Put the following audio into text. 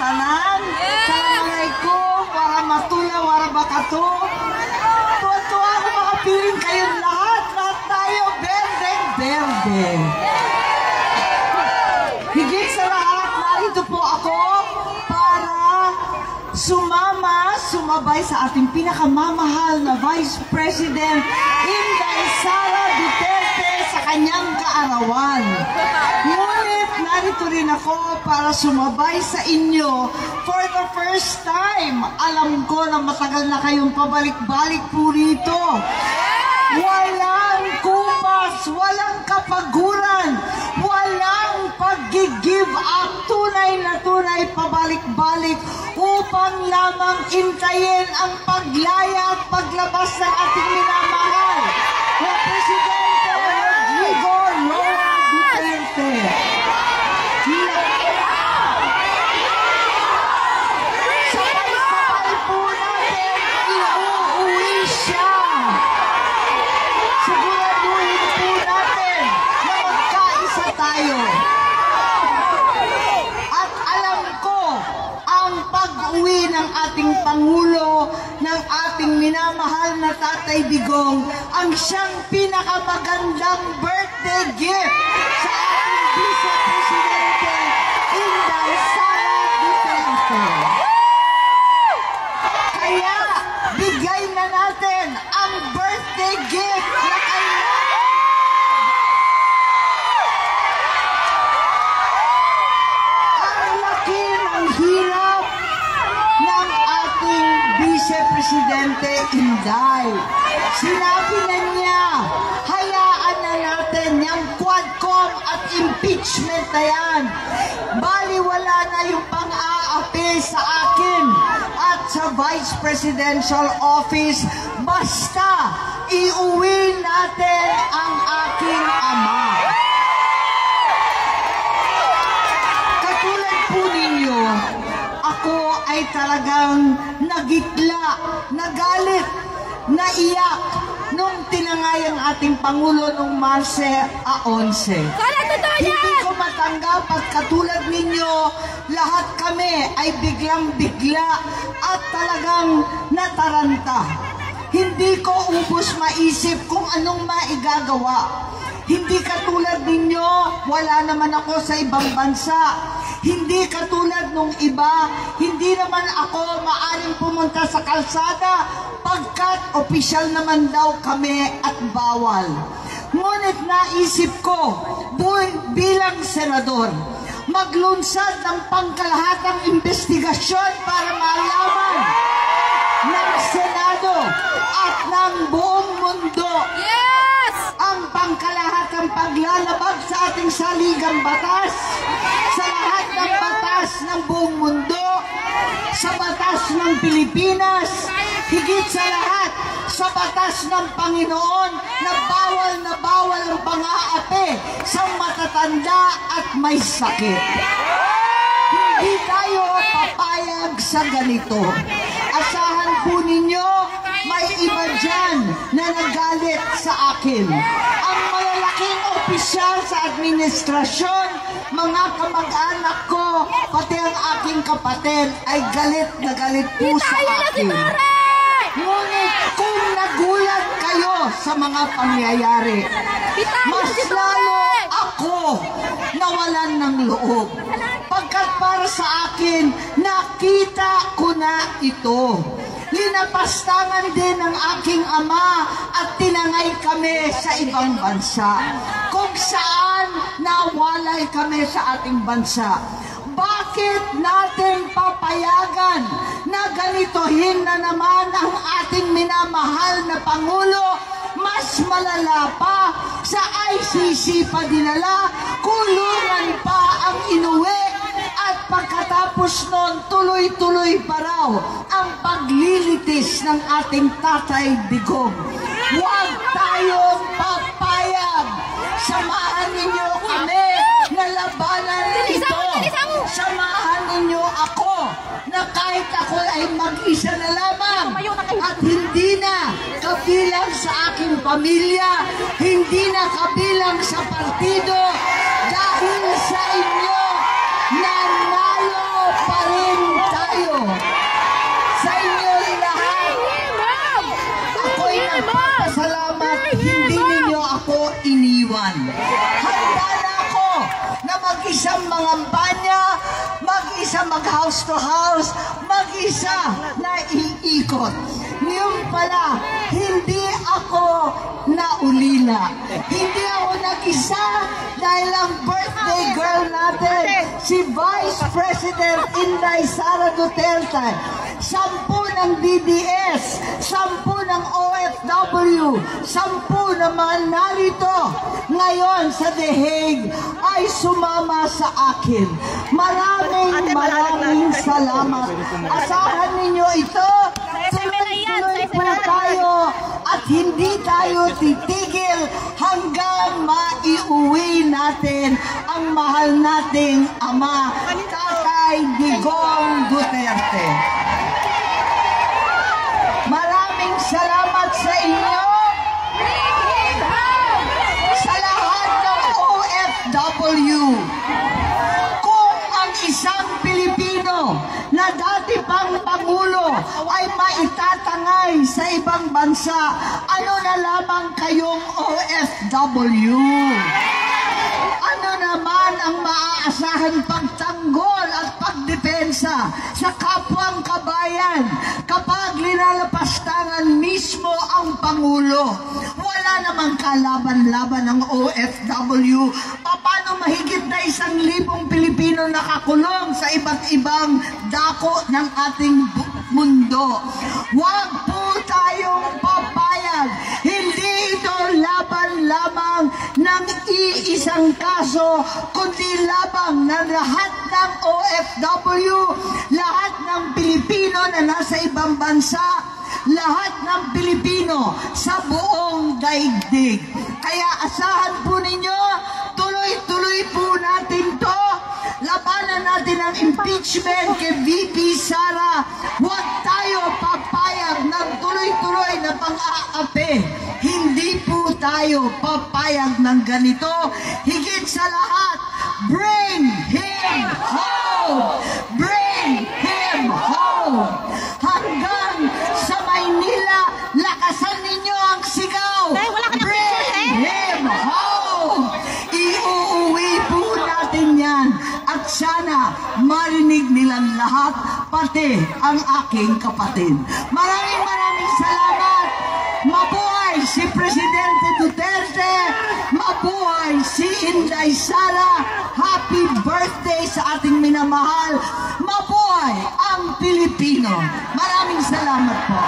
tanan. Assalamualaikum warahmatullahi wabarakatuh. Tuwa-tuwa ako makapiling kayong lahat. Lahat tayo, berde. Higit sa lahat, narito po ako para sumabay sa ating pinakamamahal na Vice President Inday Sara Duterte sa kanyang kaarawan. Ngunit narito rin ako para sumabay sa inyo for the first time. Alam ko na matagal na kayong pabalik-balik po rito. Walang kupas, walang kapaguran, walang pag-give up, tunay na tunay pabalik-balik upang lamang intayin ang paglaya at paglabas ng ating minamahal na Presidente Rodrigo Roa Duterte. Sabay-sabay po natin iuuwi siya. Siguraduhin po natin na magkaisa tayo. At alam ko, ang pag-uwi ng ating Pangulo, ng ating minamahal na Tatay Digong, ang siyang pinakamagandang birthday gift sa ating Vice Presidente Inday Sara Duterte. Kaya, bigay na natin ang birthday gift na kailangan. Ang laki ng hirap ng ating Vice Presidente Inday. Sinabi na niya, hayaan na natin yung Quadcom at impeachment na yan. Baliwala na yung pang-aapi sa akin at sa Vice Presidential Office. Basta iuwi natin ang aking ama. Katulad po ninyo, ako ay talagang nagitla, nagalit, naiyak nung tinangay ang ating Pangulo nung Marse 11. Hindi ko matanggap at katulad ninyo, lahat kami ay biglang-bigla at talagang nataranta. Hindi ko ubos maisip kung anong maigagawa. Hindi katulad ninyo, wala naman ako sa ibang bansa. Hindi katulad nung iba, hindi naman ako maaring pumunta sa kalsada pagkat opisyal naman daw kami at bawal. Ngunit naisip ko, bilang senador, maglunsad ng pangkalahatang investigasyon para malaman ng Senado at ng buong mundo ang pangkalahatang paglalabag sa ating saligang batas, sa lahat ng batas ng buong mundo, sa batas ng Pilipinas, higit sa lahat, sa batas ng Panginoon na bawal ang pang-aapi sa matatanda at may sakit. Hindi tayo papayag sa ganito. Asahan po ninyo, may iba dyan na nagalit sa akin. Ang malalaking opisyal sa administrasyon, mga kamag-anak ko, pati ang aking kapatid ay galit na galit po sa akin. Ngunit kung nagulat kayo sa mga pangyayari, mas lalo ako nawalan ng loob. Pagkat para sa akin, nakita ko na ito. Linapastangan din ng aking ama at tinangay kami sa ibang bansa. Kung saan nawalay kami sa ating bansa. Bakit natin papayagan na ganitohin na naman ang ating minamahal na Pangulo? Mas malala pa, sa ICC pa dinala, kulungan pa ang inuwi. At pagkatapos nun, tuloy-tuloy pa raw ang paglilitis ng ating Tatay Digong. Huwag tayong papayag. Samahan ninyo kami na labanan ito. Samahan ninyo ako na kahit ako ay mag-isa na lamang at hindi na kabilang sa aking pamilya, hindi na kabilang sa partido, dahil sa inyo, nanalo pa rin yan. Handa na ako na mag-isang mangampanya, mag-isa mag-house to house, mag-isa na iikot. Ngayon pala, hindi ako naulila. Hindi ako nag-isa dahil ang birthday girl natin, si Vice President Inday Sara Duterte, 10 ng DDS, 10 ng OFW, 10 na mga narito ngayon sa The Hague ay sumama sa akin. Maraming salamat. Asahan ninyo ito. Tuloy-tuloy po tayo at hindi tayo titigil hanggang maiuwi natin ang mahal nating ama, Tatay Digong Duterte. Maraming salamat sa inyo, sa lahat ng OFW. Kung ang isang Pilipino na dati pang Pangulo ay maitatangay sa ibang bansa, ano na lamang kayong OFW? Ano naman ang maaasahan pagtanggol at pagdepensa sa kapwang kabayan kapag linalapastangan mismo ang Pangulo? Wala namang kalaban-laban ng OFW. Paano mahigit na 1,000 Pilipino nakakulong sa iba't ibang dako ng ating mundo? Huwag po tayong papayag. Hindi ito laban lamang ng iisang kaso, kundi labang ng lahat ng OFW, lahat ng Pilipino na nasa ibang bansa, lahat ng Pilipino sa buong daigdig. Kaya asahan po ninyo, tuloy-tuloy po natin to. Labanan natin ang impeachment kay VP Sara. Huwag tayo papayag ng tuloy-tuloy na pang-aapi. Hindi po tayo papayag ng ganito. Higit sa lahat, bring him home! Bring him home! Hanggang sa Maynila, lakasan ninyo ang sigaw! Bring him home! Iuuwi po natin yan. At sana marinig nilang lahat, pati ang aking kapatid. Maraming salamat. Mabuhay si Presidente Duterte. Mabuhay si Inday Sara. Happy birthday sa ating minamahal. Mabuhay ang Pilipino. Maraming salamat po.